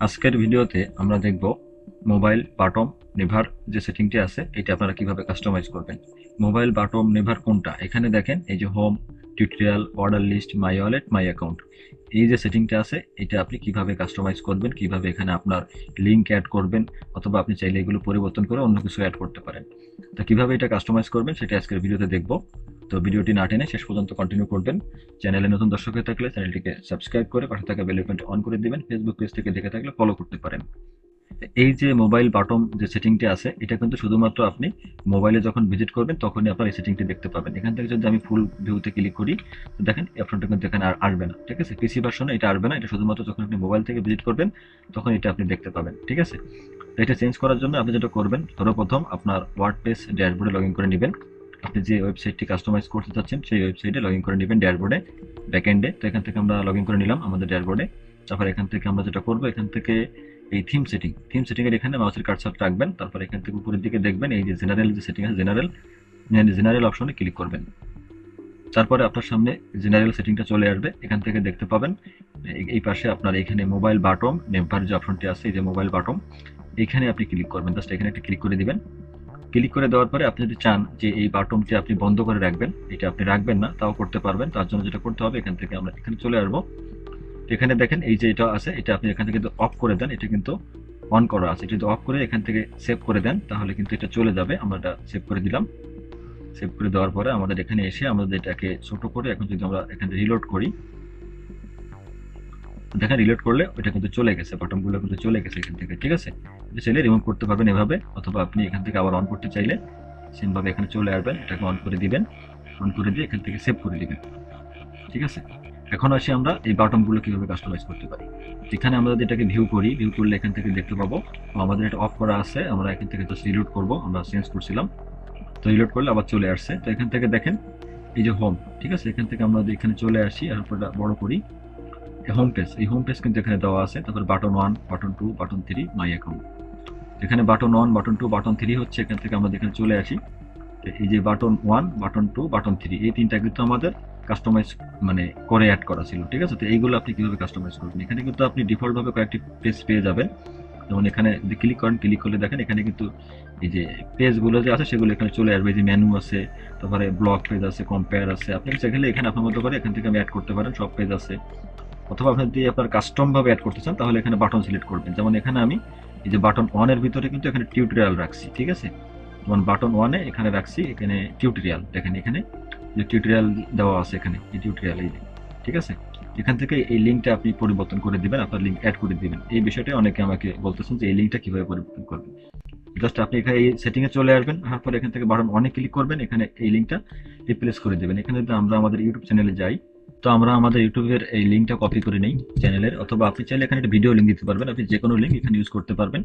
আজকের ভিডিওতে আমরা দেখব মোবাইল বাটন নেভার যে সেটিংটি আছে এটা আপনারা কিভাবে কাস্টমাইজ করবেন। মোবাইল বাটন নেভার কোনটা, এখানে দেখেন এই যে home, tutorial, order list, my wallet, my account, এই যে সেটিংটা আছে এটা আপনি কিভাবে কাস্টমাইজ করবেন, কিভাবে এখানে আপনার লিঙ্ক অ্যাড করবেন, অথবা আপনি চাইলে এগুলো পরিবর্তন করে অন্য কিছু অ্যাড করতে পারেন। তো কিভাবে এটা কাস্টমাইজ করবেন সেটা আজকের ভিডিওতে দেখব। তো ভিডিওটি না টেনে শেষ পর্যন্ত কন্টিনিউ করবেন। চ্যানেলে নতুন দর্শক হয়ে থাকলে চ্যানেলটিকে সাবস্ক্রাইব করে পাশে থাকা বেল আইকনটি অন করে দিবেন। ফেসবুক পেজ থেকে দেখে থাকলে ফলো করতে পারেন। এই যে মোবাইল বাটন যে সেটিংটি আছে এটা কিন্তু শুধুমাত্র আপনি মোবাইলে যখন ভিজিট করবেন তখনই আপনার এই সেটিংটি দেখতে পাবেন। এখান থেকে যদি আমি ফুল ভিউতে ক্লিক করি তো দেখেন এই অপশনটা কিন্তু এখানে আর আসবে না। ঠিক আছে, পিসি ভার্সনে এটা আসবে না, এটা শুধুমাত্র যখন আপনি মোবাইল থেকে ভিজিট করবেন তখন এটা আপনি দেখতে পাবেন। ঠিক আছে, তো এটা চেঞ্জ করার জন্য আপনি যেটা করবেন, সর্বপ্রথম আপনার ওয়ার্ডপ্রেস ড্যাশবোর্ডে লগ ইন করে নেবেন। আপনি যে ওয়েবসাইটটি কাস্টমাইজ করতে চাচ্ছেন সেই ওয়েবসাইটে লগ ইন করে নেবেন ড্যাশবোর্ডে, ব্যাকএন্ডে। তো এখান থেকে আমরা লগ ইন করে নিলাম আমাদের ড্যাশবোর্ডে। তারপর এখান থেকে আমরা যেটা করবো, এখান থেকে এই থিম সেটিং এর এখানে মাউসের কার্সার রাখবেন। তারপর এখান থেকে উপরের দিকে দেখবেন এই যে জেনারেল যে সেটিং আছে, জেনারেল অপশনে ক্লিক করবেন। তারপরে আপনার সামনে জেনারেল সেটিংটা চলে আসবে। এখান থেকে দেখতে পাবেন এই পাশে আপনার এখানে মোবাইল বাটন নেভার যে অপশনটি আছে, এই যে মোবাইল বাটন, এখানে আপনি ক্লিক করবেন। জাস্ট এখানে একটা ক্লিক করে দিবেন। ক্লিক করে দেওয়ার পরে আপনি যদি চান যে এই বাটনটি আপনি বন্ধ করে রাখবেন, এটা আপনি রাখবেন না তাও করতে পারবেন। তার জন্য যেটা করতে হবে, এখান থেকে আমরা এখানে চলে আসবো। এখানে দেখেন এই যে এটা আছে, এটা আপনি এখান থেকে অফ করে দেন, এটা কিন্তু অন করা আছে। এটা যদি অফ করে এখান থেকে সেভ করে দেন তাহলে কিন্তু এটা চলে যাবে। আমরা এটা সেভ করে দিলাম। সেভ করে দেওয়ার পরে আমাদের এখানে এসে আমাদের এটাকে ছোট করে এখন যদি আমরা এখানে রিলোড করি, দেখেন রিলোড করলে ওটা কিন্তু চলে গেছে, বাটনগুলো কিন্তু চলে গেছে এখান থেকে। ঠিক আছে, এটা চাইলে রিমুভ করতে পারবেন এভাবে, অথবা আপনি এখান থেকে আবার অন করতে চাইলে সেমভাবে এখানে চলে আসবেন, এটাকে অন করে দিবেন। অন করে দিয়ে এখান থেকে সেভ করে দিবেন। ঠিক আছে, এখন আসি আমরা এই বাটনগুলো কিভাবে কাস্টমাইজ করতে পারি। এখানে আমরা যদি এটাকে ভিউ করি, ভিউ করলে এখান থেকে দেখতে পাবো আমাদের এটা অফ করা আছে। আমরা এখান থেকে জাস্ট রিলোড করবো, আমরা চেঞ্জ করছিলাম, তো রিলোড করলে আবার চলে আসছে। তো এখান থেকে দেখেন এই যে হোম, ঠিক আছে, এখান থেকে আমরা এখানে চলে আসি, আর বড় করি হোম পেজ। এই হোম পেজ কিন্তু এখানে দেওয়া আছে। তারপর button 1, button 2, button 3, my account. এখানে বাটন 1, বাটন 2, বাটন 3 হচ্ছে, এখান থেকে আমরা এখানে চলে আসি। এই যে বাটন 1, বাটন 2, বাটন 3, এই তিনটা কিন্তু আমাদের কাস্টমাইজ মানে করে অ্যাড করা ছিল। ঠিক আছে, তো এইগুলো আপনি কিভাবে কাস্টমাইজ করবেন, এখানে কিন্তু আপনি ডিফল্ট ভাবে কয়েকটি পেজ পেয়ে যাবেন। যেমন এখানে ক্লিক করেন, ক্লিক করলে দেখেন এখানে কিন্তু এই যে পেজগুলো যে আছে সেগুলো এখানে চলে আসবে। এই যে মেনু আছে, তারপরে ব্লক পেজ আছে, কম্পেয়ার আছে। আপনি চাইলে এখানে আপনার মতো করে এখান থেকে আমি অ্যাড করতে পারেন, সব পেজ আছে। অথবা আপনি যদি আপনার কাস্টম ভাবে অ্যাড করতে চান তাহলে এখানে বাটন সিলেক্ট করবেন। যেমন এখানে আমি এই যে বাটন 1 এর ভিতরে কিন্তু এখানে টিউটোরিয়াল রাখছি। ঠিক আছে, যেমন বাটন 1 এ এখানে রাখছি এখানে টিউটোরিয়াল, দেখেন এখানে যে টিউটোরিয়াল দেওয়া আছে, এখানে এই টিউটোরিয়াল এই যে। ঠিক আছে, এখান থেকে এই লিঙ্কটা আপনি পরিবর্তন করে দিবেন, আপনার লিঙ্ক অ্যাড করে দিবেন। এই বিষয়টা অনেকে আমাকে বলতেছেন যে এই লিঙ্কটা কিভাবে পরিবর্তন করবেন। জাস্ট আপনি এখানে এই সেটিং এ চলে আসবেন, আসার পরে এখান থেকে বাটন 1 এ ক্লিক করবেন, এখানে এই লিঙ্কটা রিপ্লেস করে দিবেন। এখানে যদি আমরা আমাদের ইউটিউব চ্যানেলে যাই, তো আমরা আমাদের ইউটিউবের এই লিঙ্কটা কপি করে নেই চ্যানেলের, অথবা আপনি চাইলে এখানে একটা ভিডিও লিঙ্ক দিতে পারবেন। আপনি যে কোনো লিঙ্ক এখানে ইউজ করতে পারবেন।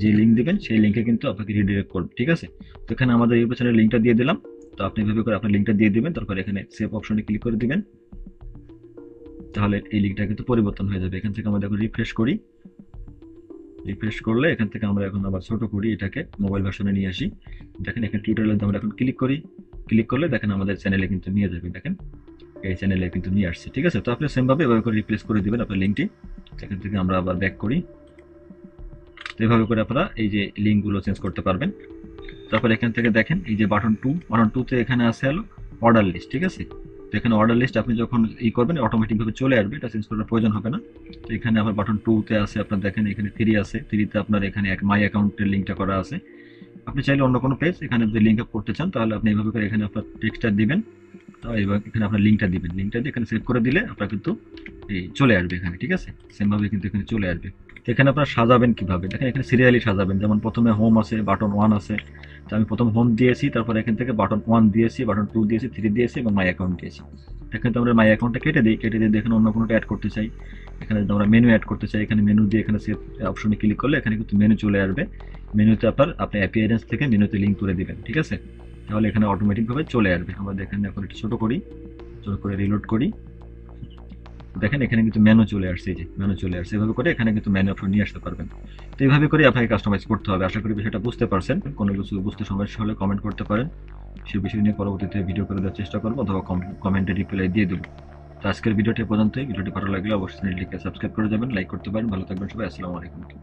যে লিঙ্ক দিবেন সেই লিঙ্কে কিন্তু আপনাকে রিডিরেক্ট করবে। ঠিক আছে, তো এখানে আমাদের ইউটিউব চ্যানেলের লিঙ্কটা দিয়ে দিলাম। তো আপনি এভাবে করে আপনার লিঙ্কটা দিয়ে দিবেন, তারপর এখানে সেভ অপশনে ক্লিক করে দিবেন। তাহলে এই লিঙ্কটা কিন্তু পরিবর্তন হয়ে যাবে। এখান থেকে আমরা এখন রিফ্রেশ করি। রিফ্রেশ করলে এখান থেকে আমরা এখন আবার ছোট করি, এটাকে মোবাইল ভার্সনে নিয়ে আসি। দেখেন এখানে টিউটোরিয়ালে আমরা এখন ক্লিক করি। ক্লিক করলে দেখেন আমাদের চ্যানেলে কিন্তু নিয়ে যাবে। দেখেন এই চ্যানেলে কিন্তু নিয়ে আসছে। ঠিক আছে, তো আপনি সেম ভাবে এভাবে করে রিপ্লেস করে দিবেন আপনার লিঙ্কটি। এখান থেকে আমরা আবার ব্যাক করি। তো এভাবে করে আপনারা এই যে লিঙ্কগুলো চেঞ্জ করতে পারবেন। তারপর এখান থেকে দেখেন এই যে বাটন 2, বাটন 2 তে এখানে আছে হলো অর্ডার লিস্ট। ঠিক আছে, তো এখানে অর্ডার লিস্ট আপনি যখন করবেন অটোমেটিক ভাবে চলে আসবে, এটা চেঞ্জ করার প্রয়োজন হবে না। তো এখানে আবার বাটন 2 তে আছে আপনার, দেখেন এখানে 3 আছে, 3 তে আপনার এখানে এক মাই অ্যাকাউন্টের লিঙ্কটা করা আছে। আপনি চাইলে অন্য কোনো পেজ এখানে যদি লিঙ্ক আপ করতে চান তাহলে আপনি এইভাবে করে এখানে আপনার টেক্সটটা দিবেন। তো এবার এখানে আপনার লিঙ্কটা দিবেন, লিঙ্কটা দিয়ে এখানে সেভ করে দিলে আপনার কিন্তু এই চলে আসবে এখানে। ঠিক আছে, সেম ভাবে কিন্তু এখানে চলে আসবে। তো এখানে আপনারা সাজাবেন কিভাবে, দেখেন এখানে সিরিয়ালি সাজাবেন। যেমন প্রথমে হোম আছে, বাটন 1 আছে, তো আমি প্রথম হোম দিয়েছি, তারপর এখান থেকে বাটন 1 দিয়েছি, বাটন 2 দিয়েছি, 3 দিয়েছি এবং মাই অ্যাকাউন্ট দিয়েছি। এখানে তো আমরা মাই অ্যাকাউন্টটা কেটে দিই, কেটে দিয়ে দেখেন অন্য কোনোটা অ্যাড করতে চাই, এখানে যদি আমরা মেনু অ্যাড করতে চাই, এখানে মেনু দিয়ে এখানে সেভ অপশনে ক্লিক করলে এখানে কিন্তু মেনু চলে আসবে। মেনুতে আপনি অ্যাপিয়ারেন্স থেকে মেনুতে লিঙ্ক করে দিবেন। ঠিক আছে, তাহলে এখানে অটোমেটিক ভাবে চলে আসবে। আমরা দেখেন এখন একটু ছোট করি, ছোট করে রিলোড করি। দেখেন এখানে কিন্তু মেনু চলে আসছে, এই যে মেনু চলে আসছে। এভাবে করে এখানে কিন্তু মেনু অপশন নিয়ে আসতে পারবেন। তো এইভাবে করে আপনাকে কাস্টমাইজ করতে হবে। আশা করি বিষয়টা বুঝতে পারছেন। কোনো কিছু বুঝতে সমস্যা হলে কমেন্ট করতে পারেন, সেই বিষয় নিয়ে পরবর্তীতে ভিডিও করে দেওয়ার চেষ্টা করবো, অথবা কমেন্টে রিপ্লাই দিয়ে দেবো। তো আজকের ভিডিওটি এ পর্যন্তই। ভিডিওটি ভালো লাগলে অবশ্যই চ্যানেলটিকে সাবস্ক্রাইব করে যাবেন, লাইক করতে পারেন। ভালো থাকবেন সবাই। আসসালামু আলাইকুম।